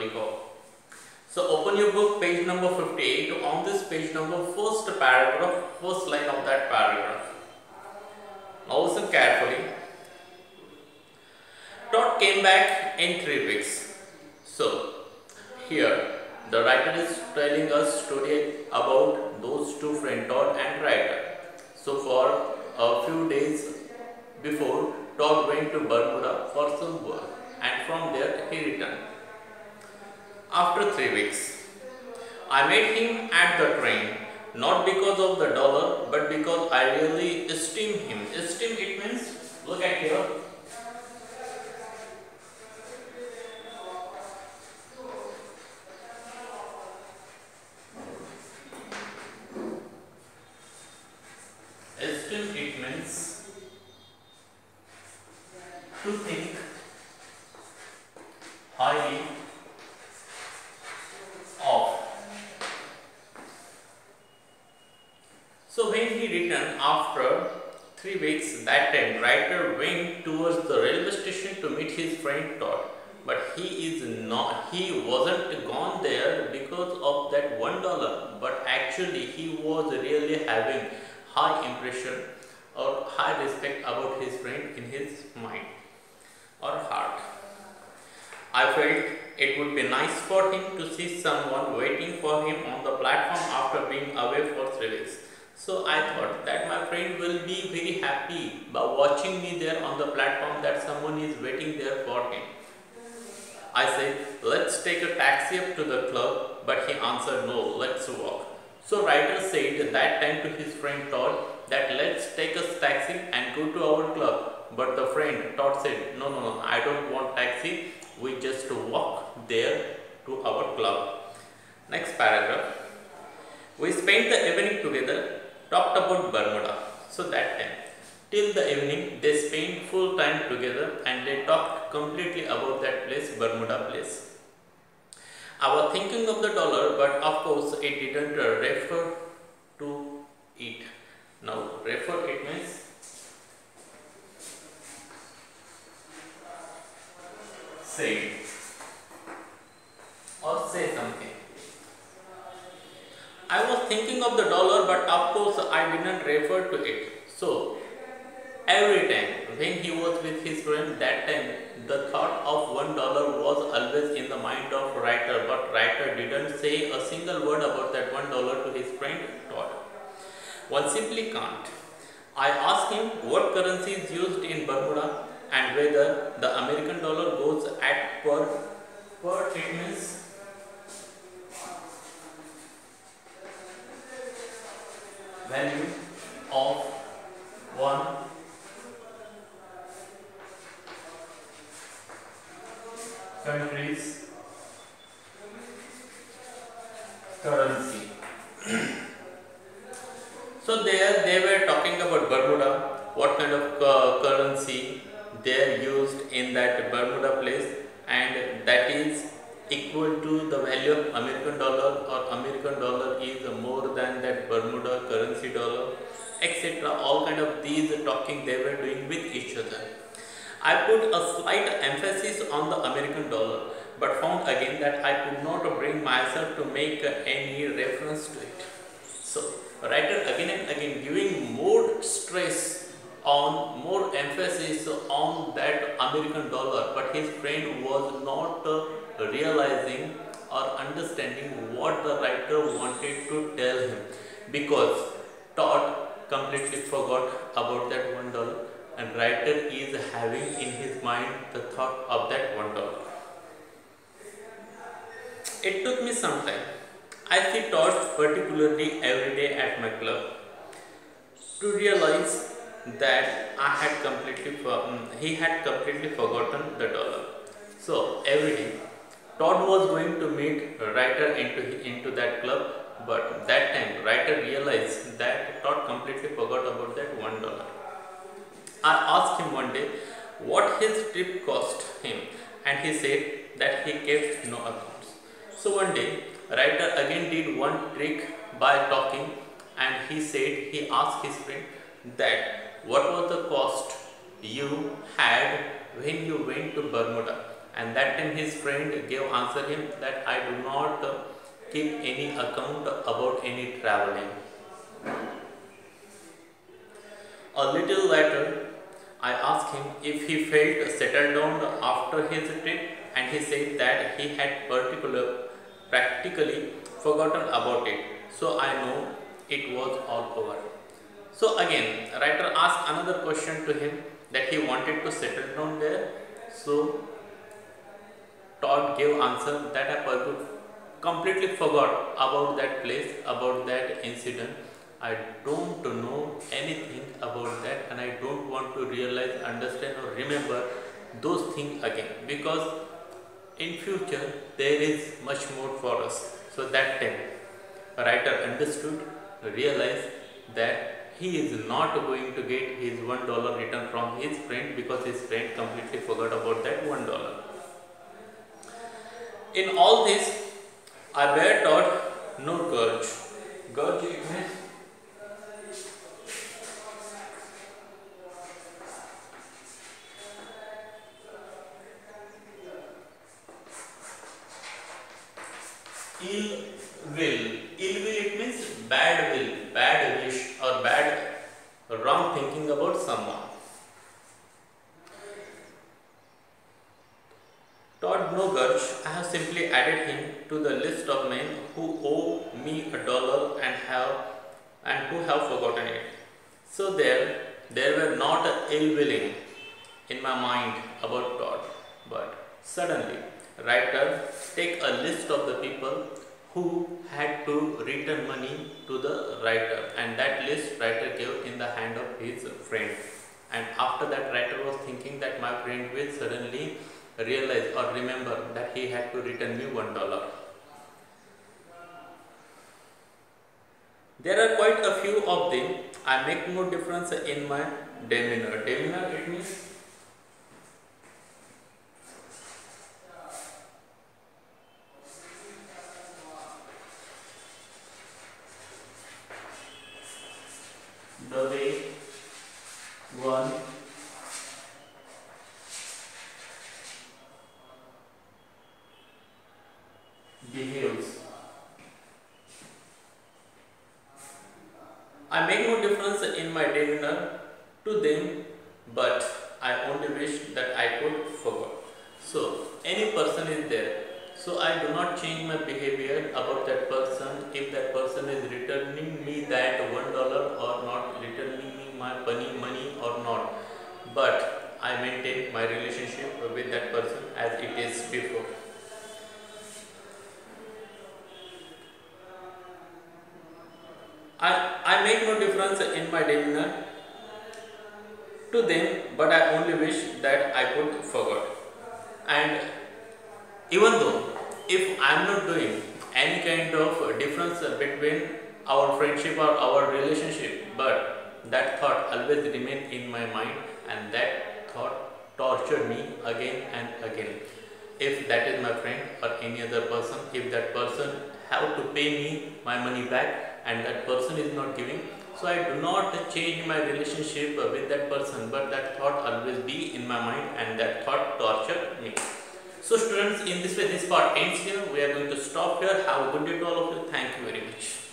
everybody go. So open your book, page number 58. On this page number, first paragraph, first line of that paragraph. Now listen carefully. Todd came back in 3 weeks. So here the writer is telling us story about those two friends, Todd and Ryder. So for a few days before, Todd went to Bermuda for some work, and from there he returned. After 3 weeks, I met him at the train, not because of the dollar, but because I really esteem him. Esteem, it means, look at here. Esteem, it means to think highly of. So when he returned after 3 weeks, that time Ryder went towards the railway station to meet his friend Todd. But he wasn't gone there because of that $1, but actually he was really having high impression or high respect about his friend in his mind or heart. I felt it would be nice for him to see someone waiting for him on the platform after being away for 3 weeks. So I thought that my friend will be very happy by watching me there on the platform, that someone is waiting there for him. I said, let's take a taxi up to the club, but he answered, no, let's walk. So Ryder said that time to his friend Todd that let's take a taxi and go to our club. But the friend Todd said, no, I don't want taxi. We just walk there to our club. Next paragraph. We spent the evening together, talked about Bermuda. So that time, till the evening, they spent full time together and they talked completely about that place, Bermuda place. I was thinking of the dollar, but of course it didn't refer to it. Now, refer, it means say or say something. I was thinking of the dollar, but of course I didn't refer to it. So every time when he was with his friend, that time the thought of $1 was always in the mind of Ryder, but Ryder didn't say a single word about that $1 to his friend Todd. One simply can't. I asked him what currency is used in Bermuda and whether the American dollar goes at per it means value of one country's currency. So there they were talking about Bermuda, what kind of currency they are used in that Bermuda place, and that is equal to the value of American dollar, or American dollar is more than that Bermuda currency dollar, etc. All kind of these talking they were doing with each other. I put a slight emphasis on the American dollar, but found again that I could not bring myself to make any reference to it. So Ryder again and again giving more stress on, more emphasis on that American dollar, but his friend was not realizing or understanding what the writer wanted to tell him, because Todd completely forgot about that $1 and Ryder is having in his mind the thought of that $1. It took me some time. I see Todd particularly every day at my club to realize that he had completely forgotten the dollar. So every day Todd was going to meet Ryder into that club, but that time Ryder realized that Todd completely forgot about that $1. I asked him one day what his trip cost him, and he said that he kept no accounts. So one day Ryder again did one trick by talking, and he said he asked his friend that what was the cost you had when you went to Bermuda, and that time his friend gave answer him that I do not keep any account about any traveling. A little later, I asked him if he felt settled down after his trip, and he said that he had practically forgotten about it. So I know it was all over. So again, writer asked another question to him that he wanted to settle down there. So Todd gave answer that I completely forgot about that place, about that incident. I don't know anything about that, and I don't want to realize, understand or remember those things again, because in future there is much more for us. So that time writer understood, realized that he is not going to get his $1 return from his friend because his friend completely forgot about that $1. In all this, I bear Todd no grudge. Grudge it means ill will. Ill will it means bad will, bad wish or bad wrong thinking about someone. Todd no grudge, I have simply added him to the list of men who owe me $1 and who have forgotten it. So there were not ill willing in my mind about Todd, but suddenly writer take a list of the people who had to return money to the writer, and that list writer gave in the hand of his friend. And after that, writer was thinking that my friend will suddenly realize or remember that he had to return me $1. There are quite a few of them. I make no difference in my demeanor. Demeanor it means the way one behaves. I make no difference in my demeanor to them, but I only wish that I could forget. So any person is there. So I do not change my behavior about that person if that person is returning me that $1 or not returning me my money or not. But I maintain my relationship with that person as it is before. I make no difference in my demeanor to them, but I only wish that I could forget. And even though if I am not doing any kind of difference between our friendship or our relationship, but that thought always remain in my mind, and that thought tortured me again and again. If that is my friend or any other person, if that person have to pay me my money back and that person is not giving, so I do not change my relationship with that person, but that thought always be in my mind and that thought tortured me. So students, in this way this part ends here. We are going to stop here. Have a good day to all of you. Thank you very much.